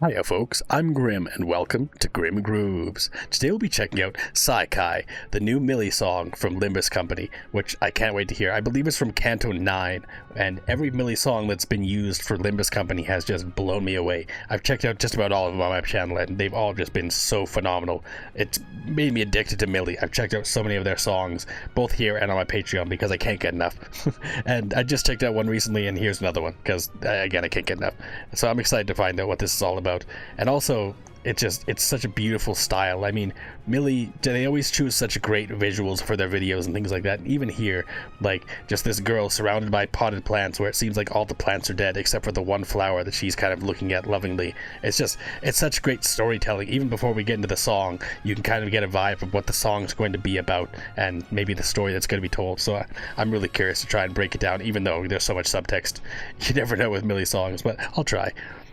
Hiya folks, I'm Grim and welcome to Grim Grooves. Today we'll be checking out Saikai, the new Mili song from Limbus Company, which I can't wait to hear. I believe it's from Canto 9, and every Mili song that's been used for Limbus Company has just blown me away. I've checked out just about all of them on my channel and they've all just been so phenomenal. It's made me addicted to Mili. I've checked out so many of their songs, both here and on my Patreon because I can't get enough. And I just checked out one recently and here's another one because, again, I can't get enough. So I'm excited to find out what this is all about. And also, it's such a beautiful style. I mean, Mili, they always choose such great visuals for their videos and things like that. Even here, like, just this girl surrounded by potted plants where it seems like all the plants are dead except for the one flower that she's kind of looking at lovingly. It's such great storytelling. Even before we get into the song, you can kind of get a vibe of what the song's going to be about and maybe the story that's going to be told. So I'm really curious to try and break it down, even though there's so much subtext. You never know with Mili songs, but I'll try.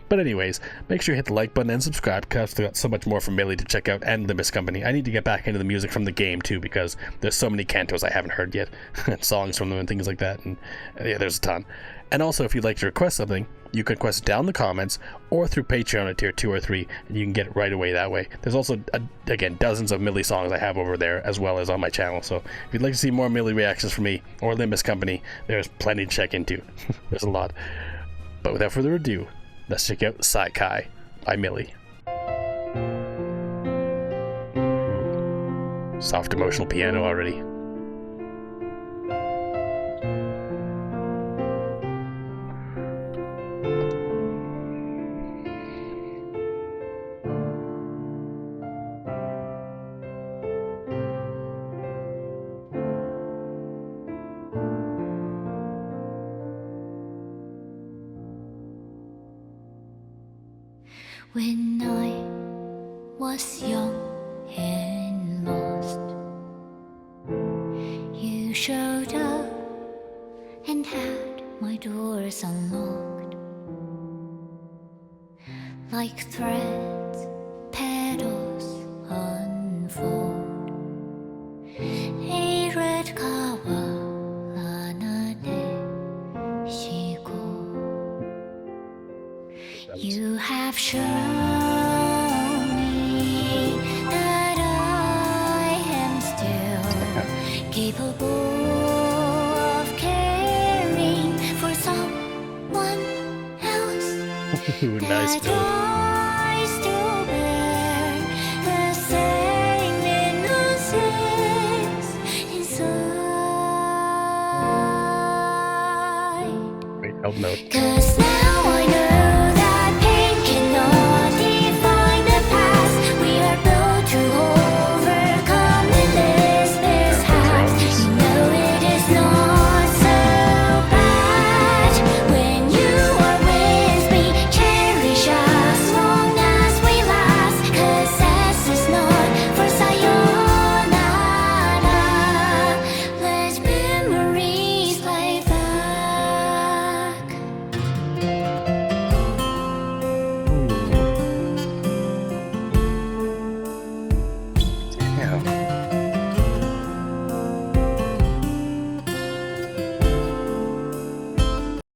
But anyways, make sure you hit the like button and subscribe because I've got so much more from Mili to check out and Limbus Company. I need to get back into the music from the game too because there's so many cantos I haven't heard yet and songs from them and things like that, and yeah, there's a ton. And also, if you'd like to request something, you can request it down in the comments or through Patreon at tier 2 or 3 and you can get it right away that way. There's also, again, dozens of Mili songs I have over there as well as on my channel, so if you'd like to see more Mili reactions from me or Limbus Company, there's plenty to check into. There's a lot. But without further ado, let's check out Saikai by Mili. Soft emotional piano already. When I was young and lost, you showed up and had my doors unlocked. Like threads, petals unfold. A red kawalanade shigo. You have shown me that I am still capable of caring for someone else. Nice that I still bear the same innocence inside. Wait, help note. 'Cause now I know that pain cannot define the past. We are built to overcome endless mishaps. You know it is not so bad when you are with me. Cherish as long as we last. 'Cause S is not for sayonara. Let memories play back. Yeah.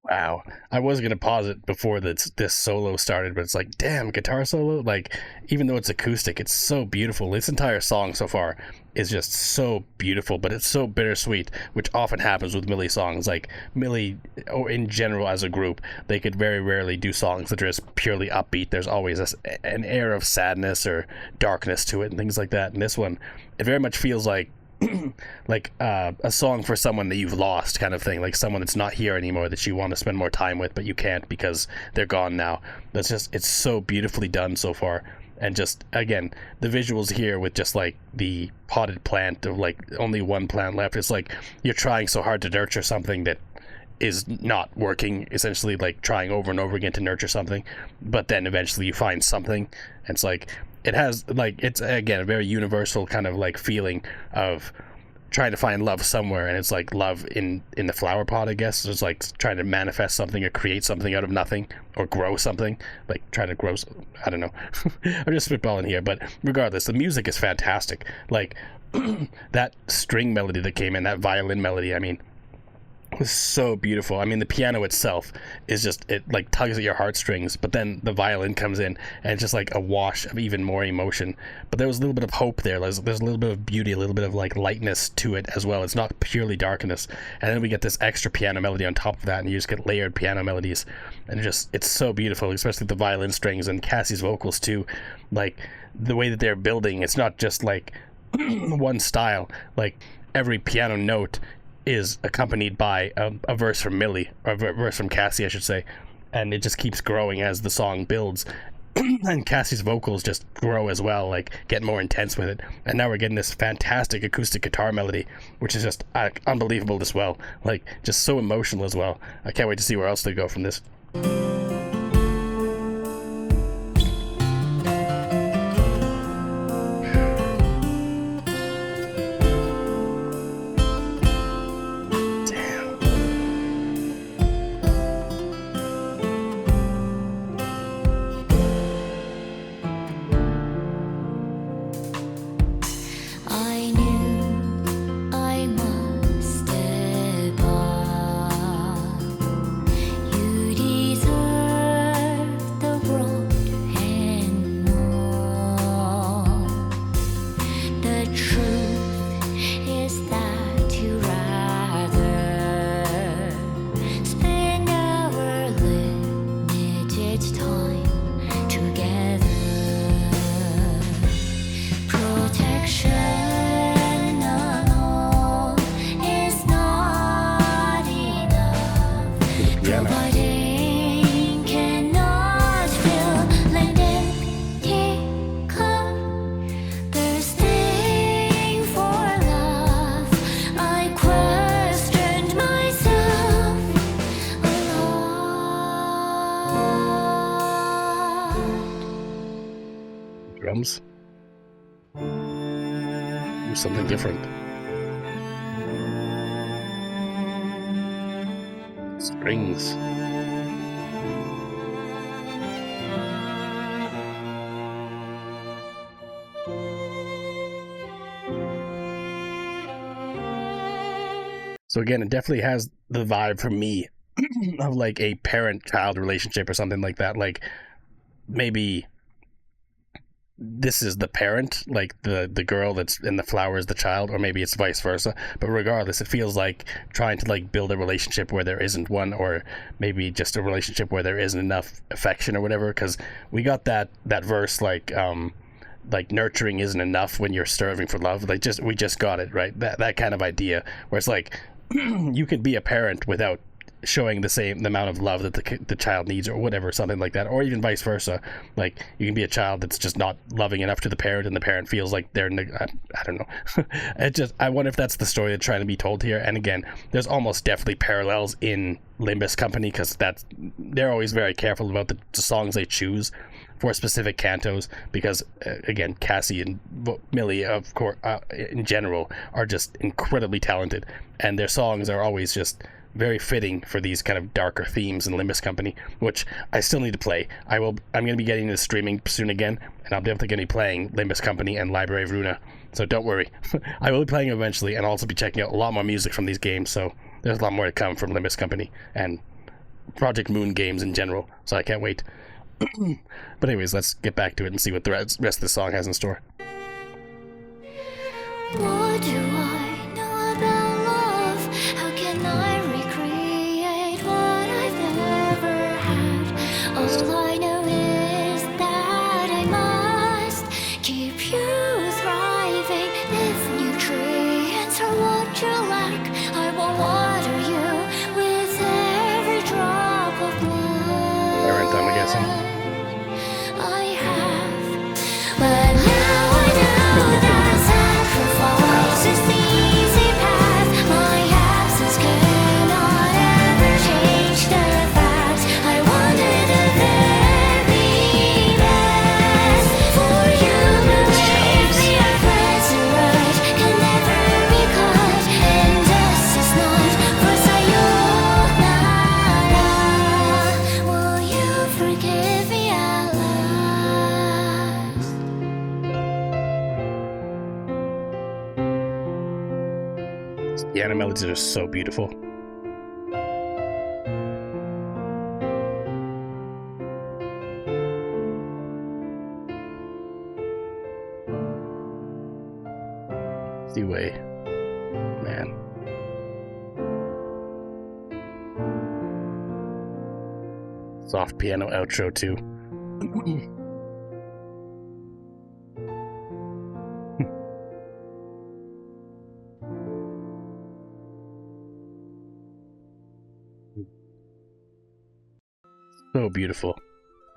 Wow. I was gonna pause it before this solo started, but it's like, damn, guitar solo? Like, even though it's acoustic, it's so beautiful. This entire song so far is just so beautiful, but it's so bittersweet, which often happens with Mili songs. Like, Mili, or in general as a group, they could very rarely do songs that are just purely upbeat. There's always an air of sadness or darkness to it and things like that. And this one, it very much feels like a song for someone that you've lost, kind of thing, like someone that's not here anymore that you want to spend more time with but you can't because they're gone now. It's so beautifully done so far. And just, again, the visuals here with just like the potted plant of like only one plant left, it's like you're trying so hard to nurture something that is not working, essentially, like trying over and over again to nurture something, but then eventually you find something. And it's like it has, like, it's again a very universal kind of like feeling of trying to find love somewhere, and it's like love in the flower pot, I guess. So it's like trying to manifest something or create something out of nothing or grow something, like trying to grow, I don't know. I'm just spitballing here, but regardless, the music is fantastic. Like that string melody that came in, that violin melody, I mean, was so beautiful. I mean, the piano itself is just, it like tugs at your heartstrings, but then the violin comes in and it's just like a wash of even more emotion. But there was a little bit of hope there. There's a little bit of beauty, a little bit of like lightness to it as well. It's not purely darkness. And then we get this extra piano melody on top of that, and you just get layered piano melodies, and it's so beautiful, especially the violin strings and Cassie's vocals too. Like the way that they're building, it's not just like one style. Like every piano note is accompanied by a verse from Mili, or a verse from Cassie, I should say, and it just keeps growing as the song builds. And Cassie's vocals just grow as well, like get more intense with it. And now we're getting this fantastic acoustic guitar melody, which is just unbelievable as well. Like just so emotional as well. I can't wait to see where else they go from this. Drums. Do something different. Strings. So again, it definitely has the vibe for me of like a parent-child relationship or something like that. Like maybe this is the parent, like the girl that's in the flower is the child, or maybe it's vice versa. But regardless, it feels like trying to like build a relationship where there isn't one, or maybe just a relationship where there isn't enough affection or whatever. Because we got that verse like nurturing isn't enough when you're starving for love. Like we just got it right. That kind of idea where it's like you could be a parent without showing the amount of love that the child needs, or whatever, something like that. Or even vice versa, like you can be a child that's just not loving enough to the parent, and the parent feels like they're I don't know. I wonder if that's the story that's trying to be told here. And again, there's almost definitely parallels in Limbus Company, because they're always very careful about the songs they choose for specific cantos, because again, Cassie and Mili, of course, in general, are just incredibly talented, and their songs are always just very fitting for these kind of darker themes in Limbus Company, which I still need to play. I'm going to be getting into streaming soon again, and I'm definitely going to be playing Limbus Company and Library of Runa, so don't worry. I will be playing eventually, and also be checking out a lot more music from these games, so there's a lot more to come from Limbus Company and Project Moon games in general, so I can't wait. But anyways, let's get back to it and see what the rest of the song has in store. What do I know about love? How can I recreate what I've never had? All I know is that I must keep you thriving. If nutrients are what you lack, I will water you with every drop of blood. Parent, I'm guessing. I have, but now I know that sacrifice is the easy path. My absence cannot ever change the facts. I wanted the very best for you. Believe me, our present right can never be cut, and this is not for sayonara. Will you forgive me at last? The melodies are so beautiful. Gusty way. Man. Soft piano outro too. So beautiful.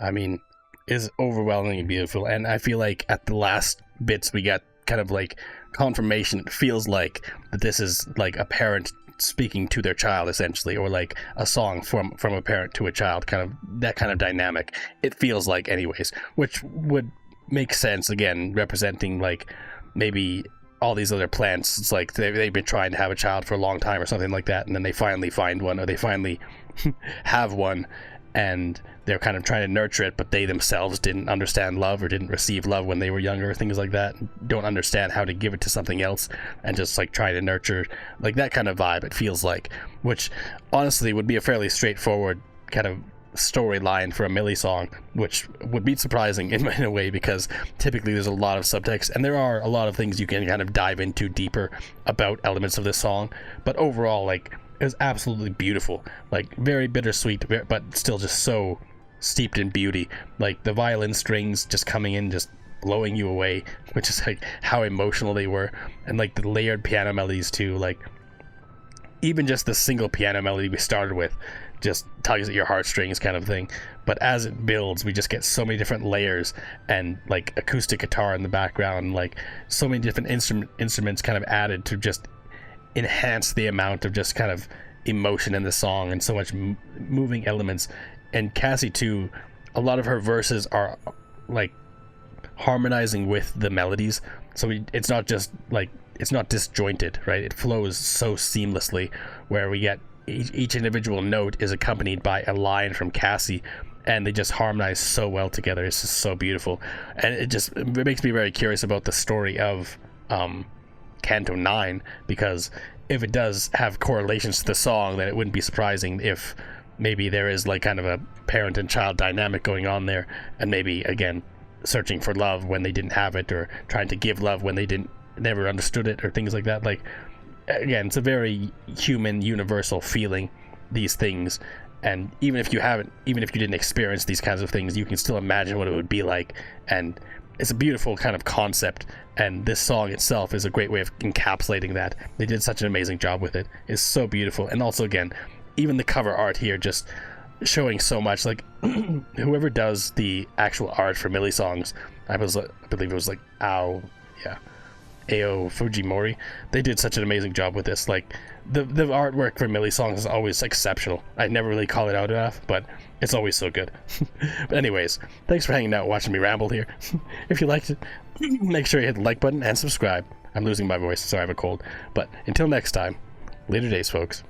I mean, is overwhelmingly beautiful, and I feel like at the last bits we got kind of like confirmation. It feels like that this is like a parent speaking to their child essentially, or like a song from a parent to a child, kind of that kind of dynamic. It feels like, anyways, which would make sense, again, representing like maybe all these other plants. It's like they've been trying to have a child for a long time or something like that, and then they finally find one, or they finally have one, and they're kind of trying to nurture it, but they themselves didn't understand love or didn't receive love when they were younger, things like that, don't understand how to give it to something else, and just like try to nurture, like that kind of vibe it feels like, which honestly would be a fairly straightforward kind of storyline for a Mili song, which would be surprising in a way, because typically there's a lot of subtext and there are a lot of things you can kind of dive into deeper about elements of this song, but overall, like, it was absolutely beautiful, like very bittersweet, but still just so steeped in beauty. Like the violin strings just coming in, just blowing you away, which is like how emotional they were, and like the layered piano melodies too. Like even just the single piano melody we started with just tugs at your heartstrings kind of thing, but as it builds we just get so many different layers, and like acoustic guitar in the background, and like so many different instruments kind of added to just enhance the amount of just kind of emotion in the song, and so much moving elements. And Cassie too, a lot of her verses are like harmonizing with the melodies, so it's not just like, it's not disjointed, right? It flows so seamlessly, where we get each individual note is accompanied by a line from Cassie, and they just harmonize so well together. It's just so beautiful, and it makes me very curious about the story of Canto 9, because if it does have correlations to the song, then it wouldn't be surprising if maybe there is like kind of a parent and child dynamic going on there, and maybe again searching for love when they didn't have it, or trying to give love when they never understood it, or things like that. Like, again, it's a very human, universal feeling, these things, and even if you didn't experience these kinds of things, you can still imagine what it would be like, and it's a beautiful kind of concept, and this song itself is a great way of encapsulating that. They did such an amazing job with it. It's so beautiful, and also, again, even the cover art here just showing so much. Like, whoever does the actual art for Mili songs, I believe it was like Ao Fujimori, they did such an amazing job with this. Like, the artwork for Mili songs is always exceptional. I never really call it out enough, but it's always so good. But anyways, thanks for hanging out, watching me ramble here. If you liked it, make sure you hit the like button and subscribe. I'm losing my voice, so I have a cold. But until next time, later days, folks.